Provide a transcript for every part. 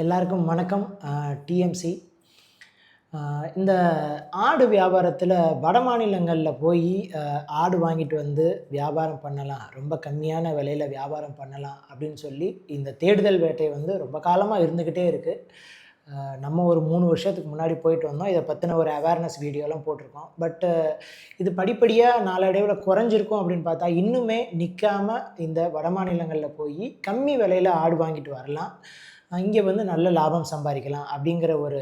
எல்லாருக்கும் வணக்கம். டிஎம்சி. இந்த ஆடு வியாபாரத்தில் வட மாநிலங்களில் போய் ஆடு வாங்கிட்டு வந்து வியாபாரம் பண்ணலாம், ரொம்ப கம்மியான விலையில் வியாபாரம் பண்ணலாம் அப்படின்னு சொல்லி இந்த தேடுதல் வேட்டை வந்து ரொம்ப காலமாக இருந்துக்கிட்டே இருக்குது. நம்ம ஒரு 3 வருஷத்துக்கு முன்னாடி போயிட்டு வந்தோம். இதை பற்றின ஒரு அவேர்னஸ் வீடியோலாம் போட்டிருக்கோம். இது படிப்படியாக நாளடைவில் குறைஞ்சிருக்கும் அப்படின்னு பார்த்தா இன்னுமே நிற்காமல் இந்த வட மாநிலங்களில் போய் கம்மி விலையில் ஆடு வாங்கிட்டு வரலாம், இங்கே வந்து நல்ல லாபம் சம்பாதிக்கலாம் அப்படிங்கிற ஒரு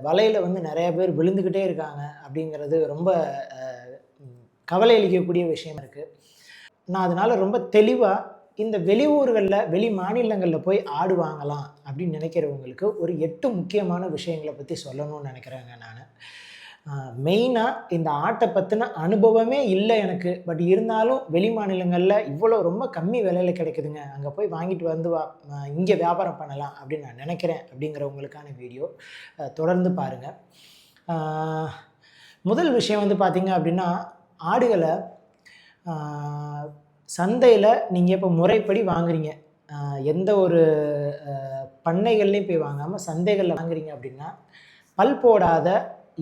வலையில் வந்து நிறைய பேர் விழுந்துக்கிட்டே இருக்காங்க. அப்படிங்கிறது ரொம்ப கவலை அளிக்கக்கூடிய விஷயம் இருக்குது. நான் அதனால் ரொம்ப தெளிவாக இந்த வெளியூர்களில் வெளி மாநிலங்களில் போய் ஆடு வாங்கலாம் அப்படின்னு நினைக்கிறவங்களுக்கு ஒரு 8 முக்கியமான விஷயங்களை பற்றி சொல்லணும்னு நினைக்கிறேங்க நான். மெயினாக இந்த ஆட்டை பற்றின அனுபவமே இல்லை எனக்கு. பட் இருந்தாலும் வெளி மாநிலங்களில் இவ்வளோ ரொம்ப கம்மி விலையில் கிடைக்குதுங்க, அங்கே போய் வாங்கிட்டு வந்து இங்கே வியாபாரம் பண்ணலாம் அப்படின்னு நான் நினைக்கிறேன் அப்படிங்கிறவங்களுக்கான வீடியோ தொடர்ந்து பாருங்கள். முதல் விஷயம் வந்து பார்த்திங்க அப்படின்னா, ஆடுகளை சந்தையில் நீங்கள் இப்போ முறைப்படி வாங்குறீங்க, எந்த ஒரு பண்ணைகள்லையும் போய் வாங்காமல் சந்தைகளில் வாங்குறீங்க அப்படின்னா, பல் போடாத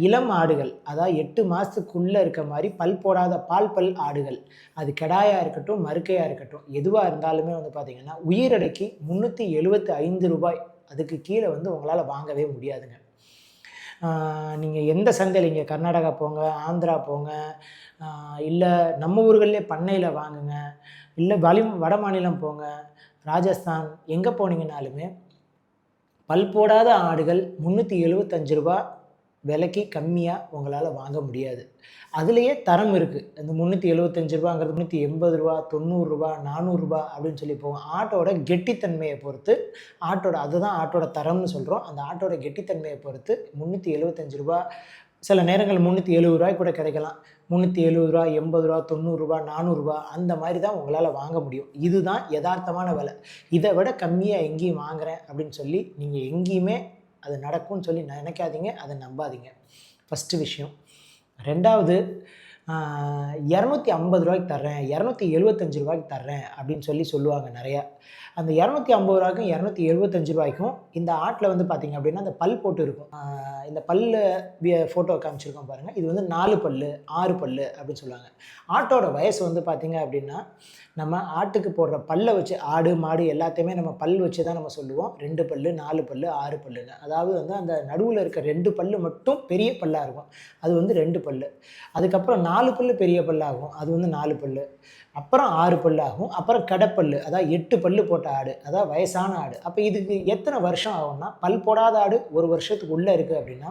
இளம் ஆடுகள், அதாவது 8 மாதத்துக்குள்ளே இருக்க மாதிரி பல் போடாத பால் ஆடுகள், அது கிடாயாக இருக்கட்டும் மறுக்கையாக இருக்கட்டும் எதுவாக இருந்தாலுமே வந்து பார்த்திங்கன்னா உயிரடைக்கு 375 ரூபாய், அதுக்கு கீழே வந்து உங்களால் வாங்கவே முடியாதுங்க. நீங்கள் எந்த சந்தையில், இங்கே கர்நாடகா போங்க, ஆந்திரா போங்க, இல்லை நம்ம ஊர்கள்லேயே பண்ணையில் வாங்குங்க, இல்லை வட மாநிலம் போங்க, ராஜஸ்தான், எங்கே போனீங்கன்னாலுமே பல் போடாத ஆடுகள் 375 ரூபா விலைக்கு கம்மியாக உங்களால் வாங்க முடியாது. அதுலேயே தரம் இருக்குது. இந்த 375 ரூபாங்கிறது 380 ரூபா, 90 ரூபா, 400 ரூபா அப்படின்னு சொல்லி போகும். ஆட்டோட கெட்டித்தன்மையை பொறுத்து, அதுதான் ஆட்டோட தரம்னு சொல்கிறோம். அந்த ஆட்டோட கெட்டித்தன்மையை பொறுத்து 375 ரூபா, சில நேரங்கள் 370 ரூபாய்க்கு கூட கிடைக்கலாம். 370 ரூபா, 80 ரூபா, 90 ரூபா, 400 ரூபா, அந்த மாதிரி தான் உங்களால் வாங்க முடியும். இதுதான் யதார்த்தமான விலை. இதை விட கம்மியாக எங்கேயும் வாங்குகிறேன் அப்படின்னு சொல்லி நீங்கள் எங்கேயுமே அது நடக்கும்னு சொல்லி நினைக்காதீங்க, அதை நம்பாதீங்க. ஃபஸ்ட்டு விஷயம். ரெண்டாவது, 250 ரூபாய்க்கு தர்றேன், 275 ரூபாய்க்கு தர்றேன் அப்படின்னு சொல்லுவாங்க நிறையா. அந்த 250 ரூபாய்க்கும் 275 ரூபாய்க்கும் இந்த ஆட்டில் வந்து பார்த்திங்க அப்படின்னா அந்த பல் போட்டு இருக்கும். இந்த ஃபோட்டோ காமிச்சிருக்கோம் பாருங்கள். இது வந்து 4 பல் 6 பல் அப்படின்னு சொல்லுவாங்க. ஆட்டோட வயசு வந்து பார்த்திங்க அப்படின்னா, நம்ம ஆட்டுக்கு போடுற பல்லை வச்சு, ஆடு மாடு எல்லாத்தையுமே நம்ம பல் வச்சு தான் நம்ம சொல்லுவோம். 2 பல் 4 பல் 6 பல்லுங்க. அதாவது வந்து அந்த நடுவில் இருக்க 2 பல் மட்டும் பெரிய பல்லாக இருக்கும், அது வந்து 2 பல். அதுக்கப்புறம் 4 பல் பெரிய பல்லாகும், அது வந்து 4 பல். அப்புறம் 6 பல் ஆகும். அப்புறம் கடைப்பல், அதாவது 8 பல் போட்ட ஆடு, அதாவது வயசான ஆடு. அப்போ இதுக்கு எத்தனை வருஷம் ஆகும்னா, பல் போடாத ஆடு 1 வருஷத்துக்கு உள்ளே இருக்குது அப்படின்னா,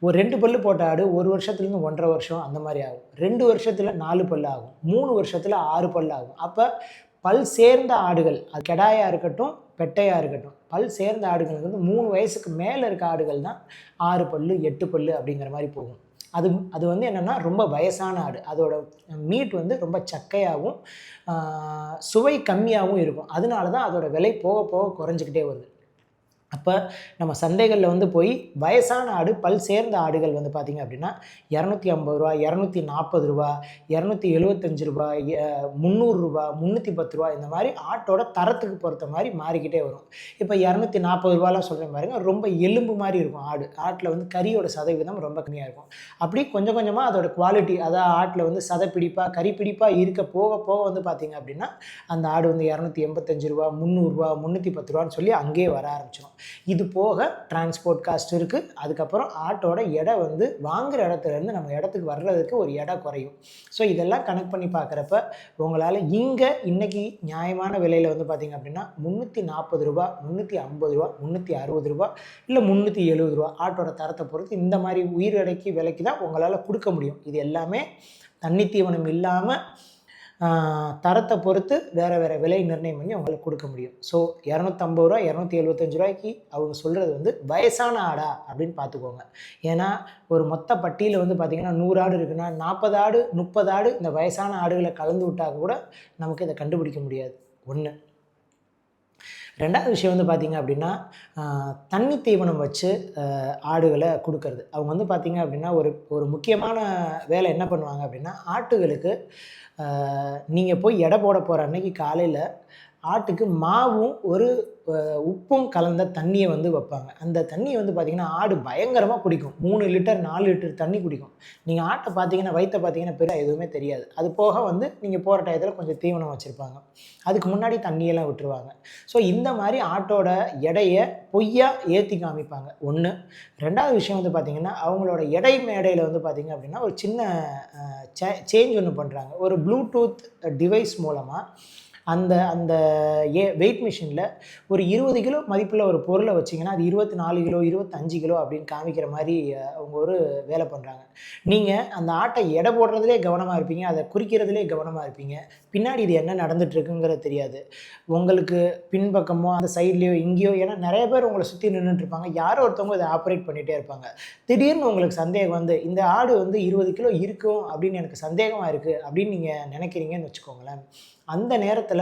ஒரு 2 பல் போட்ட ஆடு 1 வருஷத்துலேருந்து 1.5 வருஷம் அந்த மாதிரி ஆகும். 2 வருஷத்தில் 4 பல் ஆகும். 3 வருஷத்தில் 6 பல் ஆகும். அப்போ பல் சேர்ந்த ஆடுகள், அது கெடாயாக இருக்கட்டும் பெட்டையாக இருக்கட்டும், பல் சேர்ந்த ஆடுகளுக்கு வந்து 3 வயசுக்கு மேலே இருக்க ஆடுகள் தான் 6 பல் 8 பல் அப்படிங்கிற மாதிரி போகும். அது வந்து என்னென்னா ரொம்ப வயசான ஆடு. அதோட மீட் வந்து ரொம்ப சக்கையாகவும் சுவை கம்மியாகவும் இருக்கும். அதனால தான் அதோட விலை போக போக குறைஞ்சிக்கிட்டே வருது. அப்போ நம்ம சந்தைகளில் வந்து போய் வயசான ஆடு பல் சேர்ந்த ஆடுகள் வந்து பார்த்திங்க அப்படின்னா 250 ரூபா, 240 ரூபா, 275 ரூபா, 300 ரூபா, 310 ரூபா, இந்த மாதிரி ஆட்டோட தரத்துக்கு பொறுத்த மாதிரி மாறிக்கிட்டே வரும். இப்போ 240 ரூபாலாம் சொல்கிறேன் பாருங்கள், ரொம்ப எலும்பு மாதிரி இருக்கும் ஆட்டில் வந்து கறியோட சதவீதம் ரொம்ப கம்மியாக இருக்கும். அப்படி கொஞ்சம் கொஞ்சமாக அதோட குவாலிட்டி, அதாவது ஆட்டில் வந்து சதைப்பிடிப்பாக கறிப்பிடிப்பாக இருக்க போக போக வந்து பார்த்திங்க அப்படின்னா அந்த ஆடு வந்து 285 ரூபா, 300 ரூபா, 310 ரூபான்னு சொல்லி அங்கேயே வர ஆரம்பிச்சிடும். இது போக டிரான்ஸ்போர்ட் காஸ்ட் இருக்குது. அதுக்கப்புறம் ஆட்டோட எடை வந்து வாங்குகிற இடத்துலேருந்து நம்ம இடத்துக்கு வர்றதுக்கு ஒரு எடை குறையும். ஸோ இதெல்லாம் கனெக்ட் பண்ணி பார்க்குறப்ப உங்களால் இன்றைக்கி நியாயமான விலையில் வந்து பார்த்திங்க அப்படின்னா 340 ரூபா, 350 ரூபா, 360 ரூபா, இல்லை 370 ரூபா, ஆட்டோட தரத்தை பொறுத்து இந்த மாதிரி உயிரடைக்கு விலைக்கு தான் உங்களால் கொடுக்க முடியும். இது எல்லாமே தன்னித்தீவனம் இல்லாமல் தரத்தை பொறுத்து வேறு விலை நிர்ணயம் பண்ணி அவங்களுக்கு கொடுக்க முடியும். ஸோ 250 ரூபா, 275 ரூபாய்க்கு அவங்க சொல்கிறது வந்து வயசான ஆடா அப்படின்னு பார்த்துக்கோங்க. ஏன்னா ஒரு மொத்த பட்டியில் வந்து பார்த்திங்கன்னா 100 ஆடு இருக்குன்னா 40 ஆடு 30 ஆடு இந்த வயசான ஆடுகளை கலந்து விட்டால் கூட நமக்கு இதை கண்டுபிடிக்க முடியாது. ஒன்று. ரெண்டாவது விஷயம் வந்து பார்த்திங்க அப்படின்னா, தண்ணி தீவனம் வச்சு ஆடுகளை கொடுக்கறது. அவங்க வந்து பார்த்திங்க அப்படின்னா ஒரு முக்கியமான வேலை என்ன பண்ணுவாங்க அப்படின்னா, ஆட்டுகளுக்கு நீங்கள் போய் எடை போட போகிற அன்னைக்கு காலையில் ஆட்டுக்கு மாவும் ஒரு உப்பும் கலந்த தண்ணியை வந்து வைப்பாங்க. அந்த தண்ணியை வந்து பார்த்திங்கன்னா ஆடு பயங்கரமாக குடிக்கும். 3 லிட்டர் 4 லிட்டர் தண்ணி குடிக்கும். நீங்கள் ஆட்டை பார்த்தீங்கன்னா வயிற்ற பார்த்தீங்கன்னா பெருசாக எதுவுமே தெரியாது. அது போக வந்து நீங்கள் போகிற டயத்தில் கொஞ்சம் தீவனம் வச்சுருப்பாங்க. அதுக்கு முன்னாடி தண்ணியெல்லாம் விட்டுருவாங்க. ஸோ இந்த மாதிரி ஆட்டோட எடையை பொய்யா ஏற்றி காமிப்பாங்க ஒன்று. 2வது விஷயம் வந்து பார்த்திங்கன்னா அவங்களோட எடை மேடையில் வந்து பார்த்திங்க அப்படின்னா ஒரு சின்ன சேஞ்ச் ஒன்று பண்ணுறாங்க. ஒரு ப்ளூடூத் டிவைஸ் மூலமாக அந்த அந்த வெயிட் மிஷினில் ஒரு 20 கிலோ மதிப்புள்ள ஒரு பொருளை வச்சிங்கன்னா அது 24 கிலோ 25 கிலோ அப்படின்னு காமிக்கிற மாதிரி அவங்க ஒரு வேலை பண்ணுறாங்க. நீங்கள் அந்த ஆட்டை எடை போடுறதுலே கவனமாக இருப்பீங்க, அதை குறிக்கிறதுலே கவனமாக இருப்பீங்க. பின்னாடி இது என்ன நடந்துகிட்ருக்குங்கிறது தெரியாது. உங்களுக்கு பின்பக்கமோ அந்த சைட்லேயோ இங்கேயோ, ஏன்னா நிறைய பேர் உங்களை சுற்றி நின்றுட்டுருப்பாங்க. யாரோ ஒருத்தவங்க இதை ஆப்ரேட் பண்ணிகிட்டே இருப்பாங்க. திடீர்னு உங்களுக்கு சந்தேகம் வந்து இந்த ஆடு வந்து 20 கிலோ இருக்கும் அப்படின்னு எனக்கு சந்தேகமாக இருக்குது அப்படின்னு நீங்கள் நினைக்கிறீங்கன்னு வச்சுக்கோங்களேன். அந்த நேரத்தில்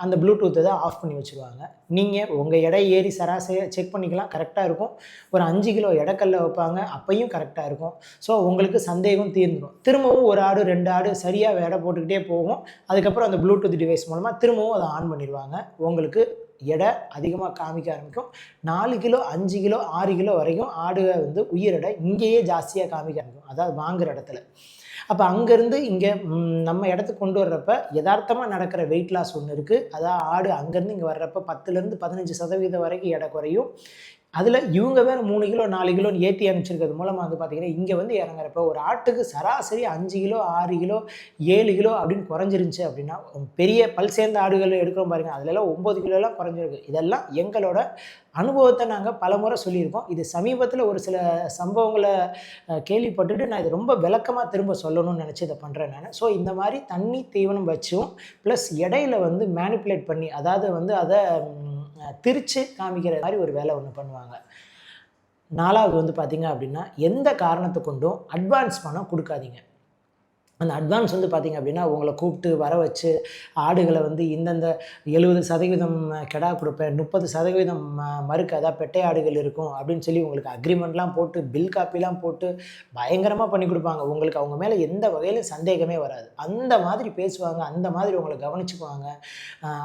அந்த ப்ளூடூத்தை தான் ஆஃப் பண்ணி வச்சுருவாங்க. நீங்கள் உங்கள் எடை ஏறி சராசரியாக செக் பண்ணிக்கலாம், கரெக்டாக இருக்கும். ஒரு 5 கிலோ எடைக்கல்ல வைப்பாங்க, அப்பையும் கரெக்டாக இருக்கும். ஸோ உங்களுக்கு சந்தேகம் தீர்ந்துடும். திரும்பவும் ஒரு ஆடு 2 ஆடு சரியாக எடை போட்டுக்கிட்டே போகும். அதுக்கப்புறம் அந்த ப்ளூடூத் டிவைஸ் மூலமாக திரும்பவும் அதை ஆன் பண்ணிடுவாங்க. உங்களுக்கு எடை அதிகமாக காமிக்க ஆரம்பிக்கும். 4 கிலோ 5 கிலோ 6 கிலோ வரைக்கும் ஆடுக வந்து உயிரெடை இங்கேயே ஜாஸ்தியாக காமிக்க ஆரம்பிக்கும், அதாவது வாங்குகிற இடத்துல. அப்போ அங்கேருந்து இங்கே நம்ம இடத்துக்கு கொண்டு வர்றப்ப யதார்த்தமாக நடக்கிற வெயிட் லாஸ் ஒன்று இருக்குது. அதாவது ஆடு அங்கேருந்து இங்கே வர்றப்ப 10லேருந்து 15% வரைக்கும் எடை குறையும். அதில் இவங்க வேறு 3 கிலோ 4 கிலோன்னு ஏற்றி அனுப்பிச்சிருக்கிறது மூலமாக வந்து பார்த்திங்கன்னா இங்கே வந்து இறங்குறப்ப ஒரு ஆட்டுக்கு சராசரி 5 கிலோ 6 கிலோ 7 கிலோ அப்படின்னு குறைஞ்சிருந்துச்சு அப்படின்னா, பெரிய பல் சேர்ந்த ஆடுகள் எடுக்கிறோம் பாருங்கள், அதிலெல்லாம் 9 கிலோலாம் குறைஞ்சிருக்கு. இதெல்லாம் எங்களோட அனுபவத்தை நாங்கள் பல முறை சொல்லியிருக்கோம். இது சமீபத்தில் ஒரு சில சம்பவங்களை கேள்விப்பட்டுட்டு நான் இது ரொம்ப விளக்கமாக திரும்ப சொல்லணும்னு நினச்சி இதை பண்ணுறேன் நான். ஸோ இந்த மாதிரி தண்ணி தீவனம் வச்சும் ப்ளஸ் இடையில வந்து மேனிப்புலேட் பண்ணி, அதாவது வந்து அதை திரிச்சு காமிக்கிற மாதிரி ஒரு வேலை ஒன்று பண்ணுவாங்க. 4வது வந்து பார்த்திங்க அப்படின்னா எந்த காரணத்தை கொண்டும் அட்வான்ஸ் பணம் கொடுக்காதீங்க. அந்த அட்வான்ஸ் வந்து பார்த்திங்க அப்படின்னா உங்களை கூப்பிட்டு வர வச்சு ஆடுகளை வந்து இந்தந்த 70% கெடா கொடுப்பேன், 30% மறுக்கு, அதாவது பெட்டை ஆடுகள் இருக்கும் அப்படின்னு சொல்லி உங்களுக்கு அக்ரிமெண்ட்லாம் போட்டு பில் காப்பிலாம் போட்டு பயங்கரமாக பண்ணி கொடுப்பாங்க. உங்களுக்கு அவங்க மேலே எந்த வகையிலும் சந்தேகமே வராது. அந்த மாதிரி பேசுவாங்க, அந்த மாதிரி உங்களை கவனிச்சுக்குவாங்க.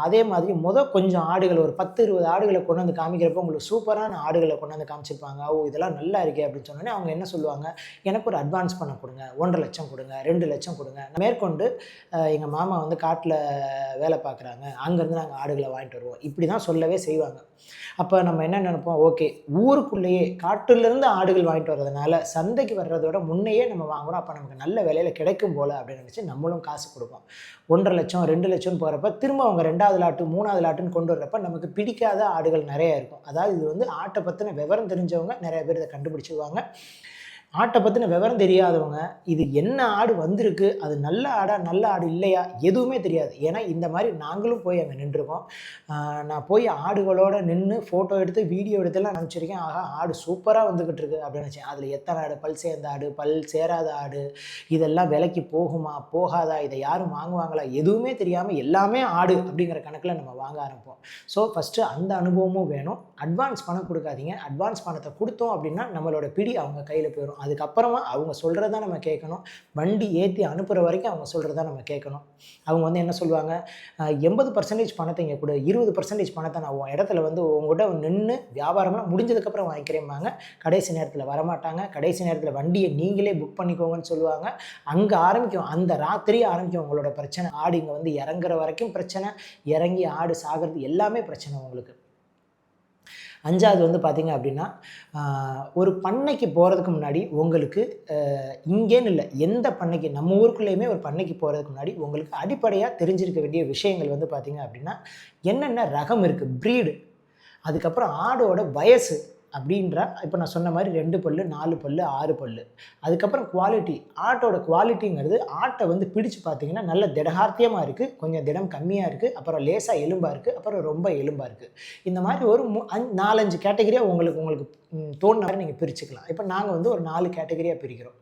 அதே மாதிரி கொஞ்சம் ஆடுகள் ஒரு 10-20 ஆடுகளை கொண்டு வந்து காமிக்கிறப்போ உங்களுக்கு சூப்பரான ஆடுகளை கொண்டு வந்து காமிச்சிருப்பாங்க. ஓ இதெல்லாம் நல்லா இருக்கே அப்படின்னு சொன்னோன்னே அவங்க என்ன சொல்லுவாங்க, எனக்கு ஒரு அட்வான்ஸ் பண்ண கொடுங்க, 1.5 லட்சம் கொடுங்க, 2 லட்சம் கொடுங்க. மேற்கொண்டு எங்கள் மாமா வந்து காட்டில் வேலை பார்க்குறாங்க, அங்கேருந்து நாங்கள் ஆடுகளை வாங்கிட்டு வருவோம், இப்படி தான் சொல்லவே செய்வாங்க. அப்போ நம்ம என்ன நினைப்போம், ஓகே ஊருக்குள்ளேயே காட்டிலேருந்து ஆடுகள் வாங்கிட்டு வர்றதுனால சந்தைக்கு வர்றதோட முன்னையே நம்ம வாங்குகிறோம், அப்போ நமக்கு நல்ல விலையில் கிடைக்கும் போல் அப்படின்னு நினச்சி நம்மளும் காசு கொடுப்போம். 1.5 லட்சம் 2 லட்சம்னு போகிறப்ப திரும்ப அவங்க 2வது லாட்டு 3வது லாட்டுன்னு கொண்டு வர்றப்ப நமக்கு பிடிக்காத ஆடுகள் நிறைய இருக்கும். அதாவது இது வந்து ஆட்டை பற்றின விவரம் தெரிஞ்சவங்க நிறைய பேர் இதை கண்டுபிடிச்சிடுவாங்க. ஆட்டை பற்றின விவரம் தெரியாதவங்க இது என்ன ஆடு வந்திருக்கு, அது நல்ல ஆடா நல்ல ஆடு இல்லையா எதுவுமே தெரியாது. ஏன்னா இந்த மாதிரி நாங்களும் போய் அங்கே நின்றுருக்கோம். நான் போய் ஆடுகளோடு நின்று ஃபோட்டோ எடுத்து வீடியோ எடுத்துலாம் நினச்சிருக்கேன். ஆகா ஆடு சூப்பராக வந்துக்கிட்டு இருக்கு அப்படின்னு நினச்சேன். அதில் எத்தனை ஆடு, பல் சேர்ந்த ஆடு, பல் சேராத ஆடு, இதெல்லாம் விலைக்கு போகுமா போகாதா, இதை யாரும் வாங்குவாங்களா, எதுவுமே தெரியாமல் எல்லாமே ஆடு அப்படிங்கிற கணக்கில் நம்ம வாங்க ஆரம்பிப்போம். ஸோ ஃபஸ்ட்டு அந்த அனுபவமும் வேணும். அட்வான்ஸ் பணம் கொடுக்காதீங்க. அட்வான்ஸ் பணத்தை கொடுத்தோம் அப்படின்னா நம்மளோட பிடி அவங்க கையில் போயிடும். அதுக்கப்புறமா அவங்க சொல்கிறத நம்ம கேட்கணும். வண்டி ஏற்றி அனுப்புகிற வரைக்கும் அவங்க சொல்கிறத நம்ம கேட்கணும். அவங்க வந்து என்ன சொல்லுவாங்க, 80% பணத்தை இங்கே கொடு, 20% பணத்தை நான் உன் இடத்துல வந்து உங்கள்கிட்ட நின்று வியாபாரம்லாம் முடிஞ்சதுக்கப்புறம் வாங்கிக்கிறேம்பாங்க. கடைசி நேரத்தில் வரமாட்டாங்க. கடைசி நேரத்தில் வண்டியை நீங்களே புக் பண்ணிக்கோங்கன்னு சொல்லுவாங்க. அங்கே ஆரம்பிக்கும், அந்த ராத்திரி ஆரம்பிக்கும் உங்களோட பிரச்சனை. ஆடு இங்கே வந்து இறங்குற வரைக்கும் பிரச்சனை, இறங்கி ஆடு சாகிறது எல்லாமே பிரச்சனை உங்களுக்கு. 5வது வந்து பார்த்திங்க அப்படின்னா ஒரு பண்ணைக்கு போகிறதுக்கு முன்னாடி உங்களுக்கு இங்கேன்னு இல்லை, எந்த பண்ணைக்கு நம்ம ஊருக்குள்ளேயுமே ஒரு பண்ணைக்கு போகிறதுக்கு முன்னாடி உங்களுக்கு அடிப்படையாக தெரிஞ்சிருக்க வேண்டிய விஷயங்கள் வந்து பார்த்திங்க அப்படின்னா என்னென்ன ரகம் இருக்குது, ப்ரீடு, அதுக்கப்புறம் ஆடோட வயசு அப்படின்றா. இப்போ நான் சொன்ன மாதிரி 2 பல்லு 4 பல்லு 6 பல்லு, அதுக்கப்புறம் குவாலிட்டி. ஆட்டோட குவாலிட்டிங்கிறது ஆட்டை வந்து பிடிச்சு பார்த்தீங்கன்னா நல்ல திடகார்த்தியமாக இருக்குது, கொஞ்சம் திடம் கம்மியாக இருக்குது, அப்புறம் லேசாக எலும்பாக இருக்குது, அப்புறம் ரொம்ப எலும்பாக இருக்குது. இந்த மாதிரி ஒரு 4-5 கேட்டகரியாக உங்களுக்கு தோணுன மாதிரி நீங்கள் பிரிச்சுக்கலாம். இப்போ நாங்கள் வந்து ஒரு 4 கேட்டகரியாக பிரிக்கிறோம்.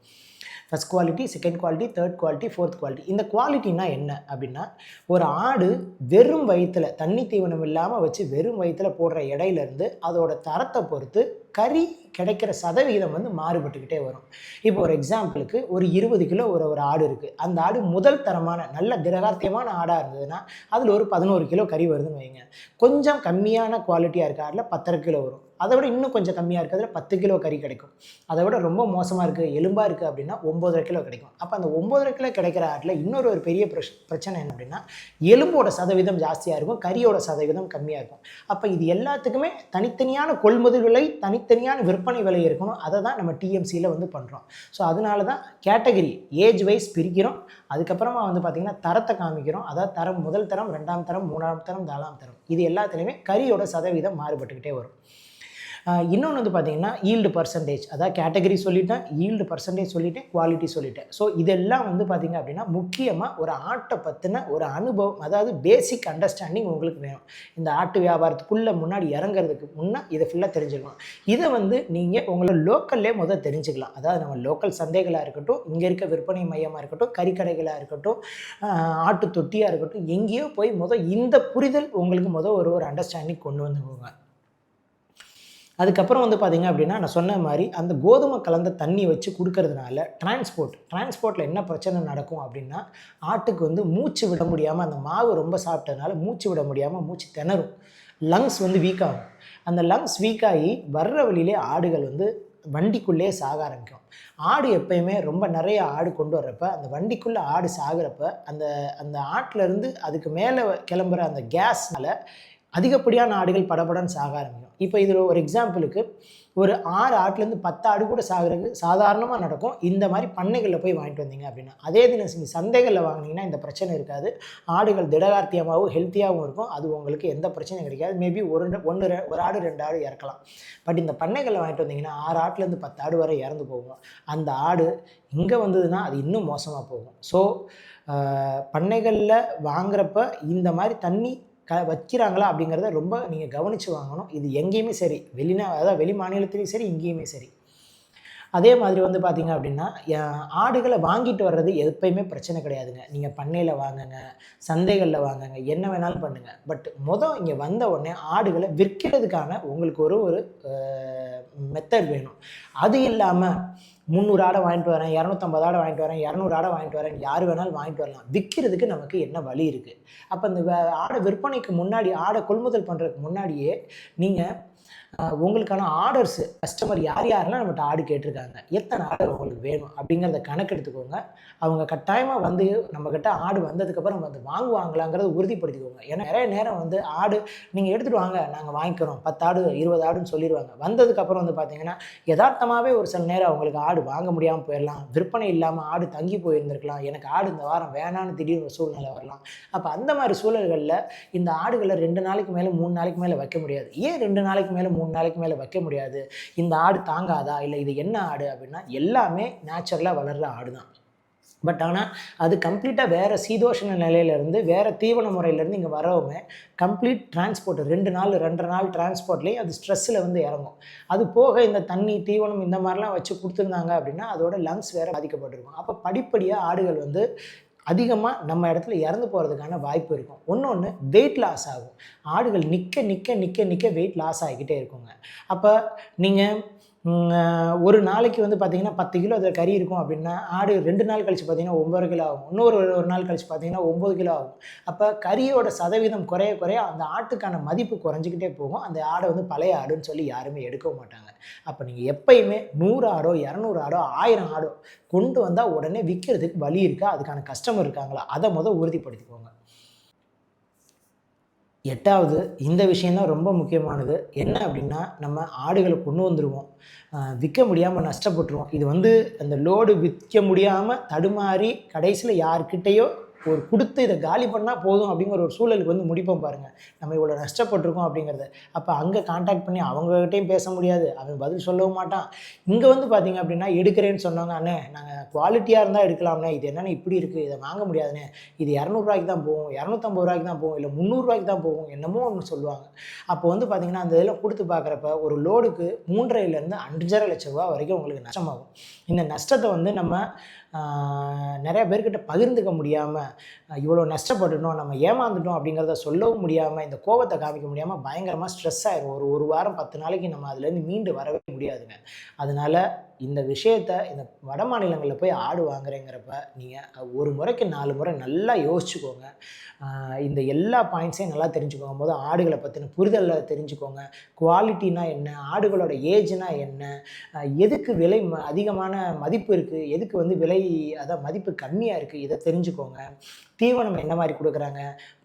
First quality, second quality, third quality, fourth quality. இந்த குவாலிட்டினா என்ன அப்படின்னா, ஒரு ஆடு வெறும் வயிற்றில் தண்ணி தீவனம் இல்லாமல் வச்சு வெறும் வயிற்றில் போடுற எடையிலேருந்து அதோட தரத்தை பொறுத்து கறி கிடைக்கிற சதவிகிதம் வந்து மாறுபட்டுக்கிட்டே வரும். இப்போ ஒரு எக்ஸாம்பிளுக்கு ஒரு 20 கிலோ ஒரு ஆடு இருக்குது. அந்த ஆடு முதல் தரமான நல்ல திரகார்த்தியமான ஆடாக இருந்ததுன்னா அதில் ஒரு 11 கிலோ கறி வருதுன்னு வைங்க. கொஞ்சம் கம்மியான குவாலிட்டியாக இருக்க ஆடில் 10 கிலோ வரும். அதை விட இன்னும் கொஞ்சம் கம்மியாக இருக்கிறதுல 10 கிலோ கறி கிடைக்கும். அதை விட ரொம்ப மோசமாக இருக்குது, எலும்பாக இருக்குது அப்படின்னா 9.5 கிலோ கிடைக்கும். அப்போ அந்த 9.5 கிலோ கிடைக்கிற ஆட்டில் இன்னொரு பெரிய பிரச்சனை என்ன அப்படின்னா, எலும்போட சதவீதம் ஜாஸ்தியாக இருக்கும், கறியோட சதவீதம் கம்மியாக இருக்கும். அப்போ இது எல்லாத்துக்குமே தனித்தனியான கொள்முதல் விலை, தனித்தனியான விற்பனை விலை இருக்கணும். அதை தான் நம்ம டிஎம்சியில் வந்து பண்ணுறோம். ஸோ அதனால தான் கேட்டகரி ஏஜ் வைஸ் பிரிக்கிறோம். அதுக்கப்புறமா வந்து பார்த்திங்கன்னா தரத்தை காமிக்கிறோம். அதாவது தரம் முதல் தரம், 2ஆம் தரம், 3ஆம் தரம், 4ஆம் தரம், இது எல்லாத்துலேயுமே கறியோட சதவீதம் மாறுபட்டுக்கிட்டே வரும். இன்னொன்று வந்து பார்த்திங்கன்னா ஈல்டு பர்சன்டேஜ், அதாவது கேட்டகரி சொல்லிட்டேன், ஈல்டு பர்சன்டேஜ் சொல்லிட்டேன், குவாலிட்டி சொல்லிட்டேன். ஸோ இதெல்லாம் வந்து பார்த்திங்க அப்படின்னா முக்கியமாக ஒரு ஆட்டை பற்றின ஒரு அனுபவம், அதாவது பேசிக் அண்டர்ஸ்டாண்டிங் உங்களுக்கு வேணும். இந்த ஆட்டு வியாபாரத்துக்குள்ளே முன்னாடி இறங்குறதுக்கு முன்னே இதை ஃபுல்லாக தெரிஞ்சுக்கணும். இதை வந்து நீங்கள் உங்களோட லோக்கல்லே முதல் தெரிஞ்சுக்கலாம். அதாவது நம்ம லோக்கல் சந்தைகளாக இருக்கட்டும், இங்கே இருக்க விற்பனை மையமாக இருக்கட்டும், கறிக்கடைகளாக இருக்கட்டும், ஆட்டு தொட்டியாக இருக்கட்டும், எங்கேயோ போய் இந்த புரிதல் உங்களுக்கு ஒரு அண்டர்ஸ்டாண்டிங் கொண்டு வந்துருவாங்க. அதுக்கப்புறம் வந்து பார்த்திங்க அப்படின்னா நான் சொன்ன மாதிரி அந்த கோதுமை கலந்த தண்ணி வச்சு கொடுக்கறதுனால டிரான்ஸ்போர்ட்டில் என்ன பிரச்சனை நடக்கும் அப்படின்னா, ஆட்டுக்கு வந்து மூச்சு விட முடியாமல், அந்த மாவு ரொம்ப சாப்பிட்டதுனால மூச்சு விட முடியாமல் மூச்சு திணறும், லங்ஸ் வந்து வீக் ஆகும். அந்த லங்ஸ் வீக் ஆகி வர்ற வழியிலே ஆடுகள் வந்து வண்டிக்குள்ளே சாக ஆரம்பிக்கும். ஆடு எப்பயுமே ரொம்ப நிறைய ஆடு கொண்டு வர்றப்ப, அந்த வண்டிக்குள்ளே ஆடு சாகிறப்ப அந்த அந்த ஆட்டிலேருந்து அதுக்கு மேலே கிளம்புற அந்த கேஸ்னால் அதிகப்படியான ஆடுகள் படபடன்னு சாக ஆரம்பிக்கும். இப்போ இதில் ஒரு எக்ஸாம்பிளுக்கு ஒரு 6 ஆட்டுலேருந்து 10 ஆடு கூட சாகிறது சாதாரணமாக நடக்கும். இந்த மாதிரி பண்ணைகளில் போய் வாங்கிட்டு வந்தீங்க அப்படின்னா. அதே தினம் நீங்கள் சந்தைகளில் வாங்கினீங்கன்னா இந்த பிரச்சனை இருக்காது. ஆடுகள் திடகார்த்தியமாகவும் ஹெல்த்தியாகவும் இருக்கும். அது உங்களுக்கு எந்த பிரச்சனையும் கிடைக்காது. மேபி ஒரு ஆடு 2 ஆடு இறக்கலாம். பட் இந்த பண்ணைகளில் வாங்கிட்டு வந்தீங்கன்னா 6 ஆட்டுலேருந்து 10 ஆடு வரை இறந்து போகும். அந்த ஆடு இங்கே வந்ததுன்னா அது இன்னும் மோசமாக போகும். ஸோ பண்ணைகளில் வாங்குறப்ப இந்த மாதிரி தண்ணி வைக்கிறாங்களா அப்படிங்கிறத ரொம்ப நீங்கள் கவனித்து வாங்கணும். இது எங்கேயுமே சரி, அதாவது வெளி மாநிலத்திலையும் சரி, இங்கேயுமே சரி. அதே மாதிரி வந்து பார்த்திங்க அப்படின்னா ஆடுகளை வாங்கிட்டு வர்றது எப்பயுமே பிரச்சனை கிடையாதுங்க. நீங்கள் பண்ணையில் வாங்குங்க, சந்தைகளில் வாங்குங்க, என்ன வேணாலும் பண்ணுங்கள். பட் இங்கே வந்த உடனே ஆடுகளை விற்கிறதுக்கான உங்களுக்கு ஒரு மெத்தட் வேணும். அது இல்லாமல் 300 ஆடை வாங்கிட்டு வரேன், 250 ஆடை வாங்கிட்டு வரேன், 200 ஆடை வாங்கிட்டு வரேன், யார் வேணாலும் வாங்கிட்டு வரலாம். விற்கிறதுக்கு நமக்கு என்ன வழி இருக்குது? அப்போ அந்த ஆடை விற்பனைக்கு முன்னாடி, ஆடை கொள்முதல் பண்ணுறதுக்கு முன்னாடியே நீங்கள் உங்களுக்கான ஆர்டர்ஸு, கஸ்டமர் யாரெல்லாம் நம்மகிட்ட ஆடு கேட்டிருக்காங்க, எத்தனை ஆர்டர் உங்களுக்கு வேணும் அப்படிங்கிறத கணக்கெடுத்துக்கோங்க. அவங்க கட்டாயமாக வந்து நம்மக்கிட்ட ஆடு வந்ததுக்கப்புறம் வந்து வாங்குவாங்களாங்கிறத உறுதிப்படுத்திக்கோங்க. ஏன்னா நிறைய நேரம் வந்து ஆடு நீங்கள் எடுத்துகிட்டு வாங்க, நாங்கள் வாங்கிக்கிறோம், 10 ஆடு 20 ஆடுன்னு சொல்லிடுவாங்க. வந்ததுக்கப்புறம் வந்து பார்த்திங்கன்னா யதார்த்தமாகவே ஒரு சில நேரம் அவங்களுக்கு ஆடு வாங்க முடியாமல் போயிடலாம், விற்பனை இல்லாமல் ஆடு தங்கி போயிருந்திருக்கலாம், எனக்கு ஆடு இந்த வாரம் வேணான்னு திடீர்னு ஒரு சூழ்நிலை வரலாம். அப்போ அந்த மாதிரி சூழல்களில் இந்த ஆடுகளை 2 நாளைக்கு மேலே 3 நாளைக்கு மேலே வைக்க முடியாது. ஏன் 2 நாளைக்கு மேலே 3 நாளைக்கு மேலே வைக்க முடியாது? இந்த ஆடு தாங்காதா, இல்லை இது என்ன ஆடு அப்படின்னா, எல்லாமே நேச்சுரலாக வளர்கிற ஆடு தான். பட் ஆனால் அது கம்ப்ளீட்டாக வேறு சீதோஷண நிலையிலேருந்து, வேறு தீவன முறையிலேருந்து இங்கே வரவுமே கம்ப்ளீட் டிரான்ஸ்போர்ட் 2 நாள் 2.5 நாள் டிரான்ஸ்போர்ட்லேயும் அது ஸ்ட்ரெஸ்ஸில் வந்து இறங்கும். அது போக இந்த தண்ணி, தீவனம் இந்த மாதிரிலாம் வச்சு கொடுத்துருந்தாங்க அப்படின்னா அதோட லங்ஸ் வேறு பாதிக்கப்பட்டிருக்கும். அப்போ படிப்படியாக ஆடுகள் வந்து அதிகமாக நம்ம இடத்துல இறந்து போகிறதுக்கான வாய்ப்பு இருக்கும். ஒன்று வெயிட் லாஸ் ஆகும். ஆடுகள் நிற்க வெயிட் லாஸ் ஆகிக்கிட்டே இருக்குங்க. அப்போ நீங்கள் ஒரு நாளைக்கு வந்து பார்த்திங்கன்னா 10 கிலோ அதில் கறி இருக்கும் அப்படின்னா, ஆடு 2 நாள் கழித்து பார்த்திங்கன்னா 9 கிலோ ஆகும். ஒரு நாள் கழித்து பார்த்திங்கன்னா 9 கிலோ ஆகும். அப்போ கறியோட சதவீதம் குறைய அந்த ஆட்டுக்கான மதிப்பு குறைஞ்சிக்கிட்டே போகும். அந்த ஆடை வந்து பழைய ஆடுன்னு சொல்லி யாருமே எடுக்கவும் மாட்டாங்க. அப்போ நீங்கள் எப்பயுமே 100 ஆடோ 200 ஆடோ 1000 ஆடோ கொண்டு வந்தால் உடனே விற்கிறதுக்கு வழி இருக்கா, அதுக்கான கஸ்டமர் இருக்காங்களா, அதை உறுதிப்படுத்திக்கோங்க. 8வது இந்த விஷயந்தான் ரொம்ப முக்கியமானது. என்ன அப்படின்னா, நம்ம ஆடுகளை கொண்டு வந்துடுவோம், விற்க முடியாமல் நஷ்டப்பட்டுருவோம். இது வந்து அந்த லோடு விற்க முடியாமல் தடுமாறி கடைசியில் யார்கிட்டையோ ஒரு கொடுத்து இதை காலி பண்ணால் போதும் அப்படிங்கிற ஒரு சூழலுக்கு வந்து முடிப்போம் பாருங்கள். நம்ம இவ்வளோ நஷ்டப்பட்டிருக்கோம் அப்படிங்கிறத. அப்போ அங்கே கான்டாக்ட் பண்ணி அவங்ககிட்டையும் பேச முடியாது, அவன் பதில் சொல்லவும் மாட்டான். இங்கே வந்து பார்த்திங்க அப்படின்னா எடுக்கிறேன்னு சொன்னாங்க, அண்ணே நாங்கள் குவாலிட்டியாக இருந்தால் எடுக்கலாம்ண்ணே, இது என்னென்ன இப்படி இருக்குது, இதை வாங்க முடியாதுண்ணே, இது 200 தான் போகும், 250 தான் போகும், இல்லை 300 தான் போகும், என்னமோ ஒன்று சொல்லுவாங்க. அப்போ வந்து பார்த்திங்கன்னா அந்த இதெல்லாம் கொடுத்து பார்க்குறப்ப ஒரு லோடுக்கு 3,500,000 5,500,000 ரூபா வரைக்கும் உங்களுக்கு நஷ்டமாகும். இந்த நஷ்டத்தை வந்து நம்ம நிறைய பேர்கிட்ட பகிர்ந்துக்க முடியாமல், இவ்வளோ நஷ்டப்பட்டுட்டோம், நம்ம ஏமாந்துட்டோம் அப்படிங்கிறத சொல்லவும் முடியாமல், இந்த கோபத்தை காமிக்க முடியாமல் பயங்கரமாக ஸ்ட்ரெஸ் ஆயிரும். ஒரு வாரம் 10 நாளைக்கு நம்ம அதுலேருந்து மீண்டு வரவே முடியாதுங்க. அதனால இந்த விஷயத்த இந்த வட மாநிலங்களில் போய் ஆடு வாங்குறேங்கிறப்ப, நீங்கள் ஒரு முறைக்கு 4 முறை நல்லா யோசிச்சுக்கோங்க. இந்த எல்லா பாயிண்ட்ஸையும் நல்லா தெரிஞ்சுக்கோங்க. ஆடுகளை பற்றின புரிதலை தெரிஞ்சுக்கோங்க. குவாலிட்டினா என்ன, ஆடுகளோட ஏஜ்னா என்ன, எதுக்கு விலை அதிகமான மதிப்பு இருக்குது, எதுக்கு வந்து விலை அதான் மதிப்பு கம்மியாக இருக்குது, இதை தெரிஞ்சுக்கோங்க. தீவனம் என்ன மாதிரி கொடுக்குறாங்க,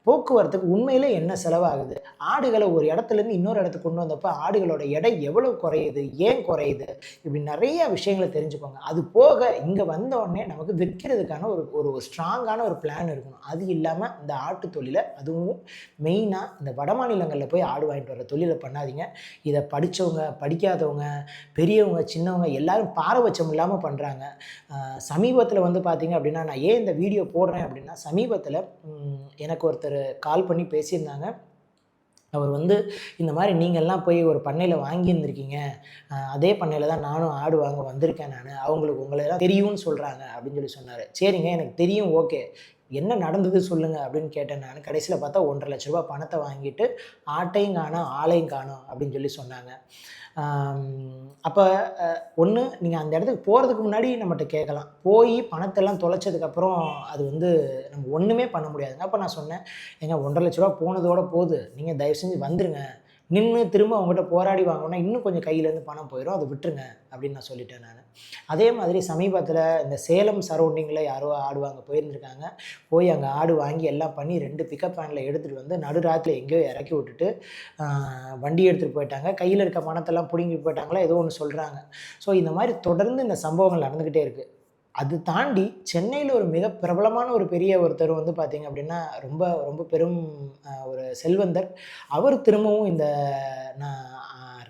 போக்குவரத்துக்கு உண்மையிலே என்ன செலவாகுது, ஆடுகளை ஒரு இடத்துலேருந்து இன்னொரு இடத்துக்கு கொண்டு வந்தப்போ ஆடுகளோட எடை எவ்வளோ குறையுது, ஏன் குறையுது, இப்படி நிறைய விஷயங்களை தெரிஞ்சுக்கோங்க. அது போக இங்கே வந்தோடனே நமக்கு விற்கிறதுக்கான ஒரு ஒரு ஸ்ட்ராங்கான ஒரு பிளான் இருக்கணும். அது இல்லாமல் இந்த ஆட்டு தொழிலை, அதுவும் மெயினாக இந்த வட மாநிலங்களில் போய் ஆடு வாங்கிட்டு வர தொழிலை பண்ணாதீங்க. இதை படித்தவங்க, படிக்காதவங்க, பெரியவங்க, சின்னவங்க எல்லாரும் பாரபட்சம் இல்லாமல் பண்ணுறாங்க. சமீபத்தில் வந்து பார்த்திங்க அப்படின்னா, நான் ஏன் இந்த வீடியோ போடுறேன் அப்படின்னா, சமீபத்தில் எனக்கு ஒருத்தர் கால் பண்ணி பேசியிருந்தாங்க. அவர் வந்து இந்த மாதிரி நீங்கள்லாம் போய் ஒரு பண்ணையில் வாங்கியிருந்துருக்கீங்க, அதே பண்ணையில் தான் நானும் ஆடு வாங்க வந்திருக்கேன், அவங்களுக்கு உங்களெல்லாம் தெரியும்னு சொல்கிறாங்க அப்படின்னு சொல்லி சொன்னார். சரிங்க, எனக்கு தெரியும், ஓகே, என்ன நடந்தது சொல்லுங்கள் அப்படின்னு கேட்டேன். நான் கடைசியில் பார்த்தா 1,50,000 லட்ச ரூபா பணத்தை வாங்கிட்டு ஆட்டையும் காணோம், ஆளையும் காணோம் அப்படின்னு சொல்லி சொன்னாங்க. அப்போ ஒன்று, நீங்கள் அந்த இடத்துக்கு போகிறதுக்கு முன்னாடி நம்மகிட்ட கேட்கலாம். போய் பணத்தெல்லாம் தொலைச்சதுக்கப்புறம் அது வந்து நம்ம ஒன்றுமே பண்ண முடியாதுங்க. அப்போ நான் சொன்னேன், ஏங்க 1,50,000 லட்ச ரூபா போனதோட போகுது, நீங்கள் தயவு செஞ்சு வந்துருங்க, நின்று திரும்ப அவங்ககிட்ட போராடி வாங்கினா இன்னும் கொஞ்சம் கையிலேருந்து பணம் போயிடும், அதை விட்டுருங்க அப்படின்னு நான் சொல்லிட்டேன். நான் அதே மாதிரி சமீபத்தில் இந்த சேலம் சரௌண்டிங்கில் யாரோ ஆடு வாங்க போயிருந்துருக்காங்க. போய் அங்கே ஆடு வாங்கி எல்லாம் பண்ணி 2 பிக்கப் வேனில் எடுத்துகிட்டு வந்து நடுராத்தில் எங்கேயோ இறக்கி விட்டுட்டு வண்டி எடுத்துகிட்டு போயிட்டாங்க. கையில் இருக்க பணத்தெல்லாம் பிடுங்கி போயிட்டாங்களா ஏதோ ஒன்று சொல்கிறாங்க. ஸோ இந்த மாதிரி தொடர்ந்து இந்த சம்பவங்கள் நடந்துக்கிட்டே இருக்குது. அது தாண்டி சென்னையில் ஒரு மிக பிரபலமான ஒரு பெரிய ஒருத்தர் வந்து பார்த்திங்க அப்படின்னா, ரொம்ப ரொம்ப பெரும் ஒரு செல்வந்தர். அவர் திரும்பவும் இந்த நான்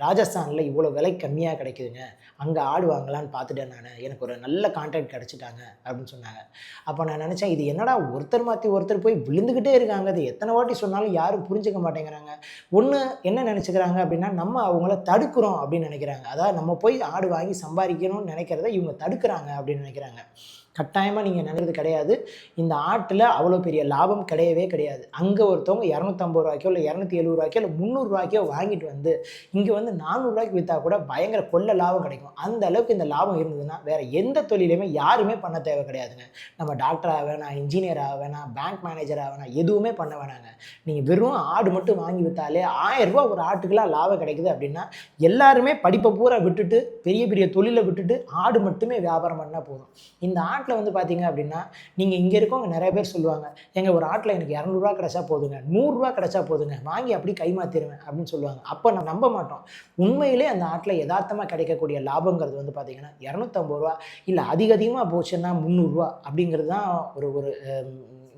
ராஜஸ்தானில் இவ்வளோ விலை கம்மியாக கிடைக்குதுங்க, அங்கே ஆடு வாங்கலான்னு பார்த்துட்டேன் நான், எனக்கு ஒரு நல்ல கான்ட்ராக்ட் கிடச்சிட்டாங்க அப்படின்னு சொன்னாங்க. அப்போ நான் நினச்சேன், இது என்னடா ஒருத்தர் மாற்றி ஒருத்தர் போய் விழுந்துக்கிட்டே இருக்காங்க, அது எத்தனை வாட்டி சொன்னாலும் யாரும் புரிஞ்சுக்க மாட்டேங்கிறாங்க. ஒன்று என்ன நினச்சிக்கிறாங்க அப்படின்னா, நம்ம அவங்கள தடுக்கிறோம் அப்படின்னு நினைக்கிறாங்க. அதாவது நம்ம போய் ஆடு வாங்கி சம்பாதிக்கணும்னு நினைக்கிறத இவங்க தடுக்கிறாங்க அப்படின்னு நினைக்கிறாங்க. கட்டாயமாக நீங்கள் நினைக்கிறது கிடையாது. இந்த ஆட்டில் அவ்வளோ பெரிய லாபம் கிடையவே கிடையாது. அங்கே ஒருத்தவங்க 250 ரூபாய்க்கோ இல்லை 270 ரூபாய்க்கோ இல்லை 300 ரூபாய்க்கோ வாங்கிட்டு வந்து இங்கே வந்து 400 ரூபாய்க்கு விற்றா கூட பயங்கர கொள்ள லாபம் கிடைக்கும். அந்த அளவுக்கு இந்த லாபம் இருந்ததுன்னா வேறு எந்த தொழிலையுமே யாருமே பண்ண தேவை கிடையாதுங்க. நம்ம டாக்டராக வேணாம், இன்ஜினியராக வேணாம், பேங்க் மேனேஜராக வேணாம், எதுவுமே பண்ண வேணாங்க. நீங்கள் வெறும் ஆடு மட்டும் வாங்கி விற்றாலே 1000 ரூபா ஒரு ஆட்டுக்கெல்லாம் லாபம் கிடைக்குது அப்படின்னா, எல்லாருமே படிப்பை பூரா விட்டுட்டு பெரிய பெரிய தொழிலை விட்டுட்டு ஆடு மட்டுமே வியாபாரம் பண்ணால் போதும். இந்த ஆட்டில் வந்து பார்த்தீங்க அப்படின்னா, நீங்கள் இங்கே இருக்கவங்க நிறைய பேர் சொல்லுவாங்க, எங்கள் ஒரு ஆட்டில் எனக்கு 200 ரூபா கிடைச்சா போதுங்க, 100 ரூபா கிடைச்சா போதுங்க, வாங்கி அப்படி கைமாற்றிடுவேன் அப்படின்னு சொல்லுவாங்க. அப்போ நான் நம்ப மாட்டோம். உண்மையிலே அந்த ஆட்டில் யதார்த்தமாக கிடைக்கக்கூடிய லாபங்கிறது வந்து பார்த்தீங்கன்னா 250 ரூபா, இல்லை அதிகமாக போச்சுன்னா 300 ரூபா அப்படிங்கிறது தான் ஒரு ஒரு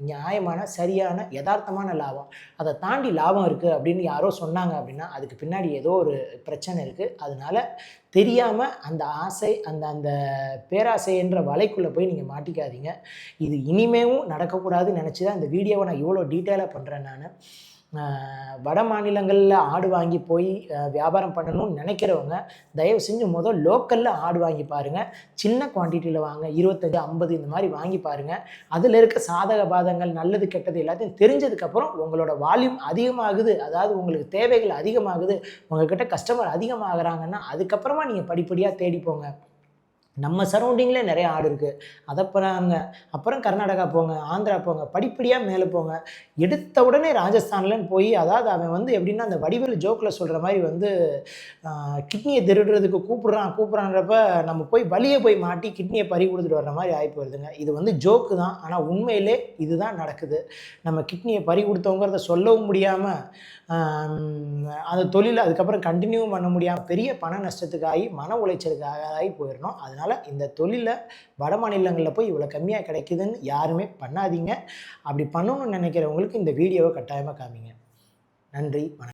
நியாயமான, சரியான, யதார்த்தமான லாபம். அதை தாண்டி லாபம் இருக்குது அப்படின்னு யாரோ சொன்னாங்க அப்படின்னா, அதுக்கு பின்னாடி ஏதோ ஒரு பிரச்சனை இருக்குது. அதனால தெரியாமல் அந்த ஆசை, அந்த அந்த பேராசை என்ற வலைக்குள்ளே போய் நீங்கள் மாட்டிக்காதீங்க. இது இனிமேவும் நடக்கக்கூடாதுன்னு நினச்சி தான் இந்த வீடியோவை நான் இவ்வளோ டீட்டெயிலாக பண்ணுறேன். நான் வட மாநிலங்களில் ஆடு வாங்கி போய் வியாபாரம் பண்ணணும்னு நினைக்கிறவங்க தயவு செஞ்சு லோக்கலில் ஆடு வாங்கி பாருங்கள். சின்ன குவான்டிட்டியில் வாங்க, 25, 50 இந்த மாதிரி வாங்கி பாருங்கள். அதில் இருக்க சாதக பாதங்கள், நல்லது கெட்டது எல்லாத்தையும் தெரிஞ்சதுக்கப்புறம் உங்களோட வால்யூம் அதிகமாகுது, அதாவது உங்களுக்கு தேவைகள் அதிகமாகுது, உங்கள்கிட்ட கஸ்டமர் அதிகமாகறாங்கன்னா அதுக்கப்புறமா நீங்கள் படிப்படியாக தேடிப்போங்க. நம்ம சரௌண்டிங்கில் நிறைய ஆடு இருக்குது, அதை போகிறாங்க. அப்புறம் கர்நாடகா போங்க, ஆந்திரா போங்க, படிப்படியாக மேலே போங்க. எடுத்த உடனே ராஜஸ்தான்லன்னு போய், அதாவது அவன் வந்து எப்படின்னா அந்த வடிவேலு ஜோக்கில் சொல்கிற மாதிரி வந்து கிட்னியை திருடுறதுக்கு கூப்பிட்றான்றப்ப நம்ம போய் வழியே போய் மாட்டி கிட்னியை பறி கொடுத்துட்டு வர்ற மாதிரி ஆகி போயிருதுங்க. இது வந்து ஜோக்கு தான், ஆனால் உண்மையிலே இதுதான் நடக்குது. நம்ம கிட்னியை பறி கொடுத்தவங்கிறத சொல்லவும் முடியாமல் அந்த தொழில் அதுக்கப்புறம் கண்டினியூவும் பண்ண முடியாமல் பெரிய பண நஷ்டத்துக்காகி, மன உளைச்சலுக்காகி போயிடணும். அதனால் இந்த தொழிலை வட மாநிலங்களில் போய் இவ்வளோ கம்மியாக கிடைக்குதுன்னு யாருமே பண்ணாதீங்க. அப்படி பண்ணணும்னு நினைக்கிறவங்களுக்கு இந்த வீடியோவை கட்டாயமாக காமிங்க. நன்றி, வணக்கம்.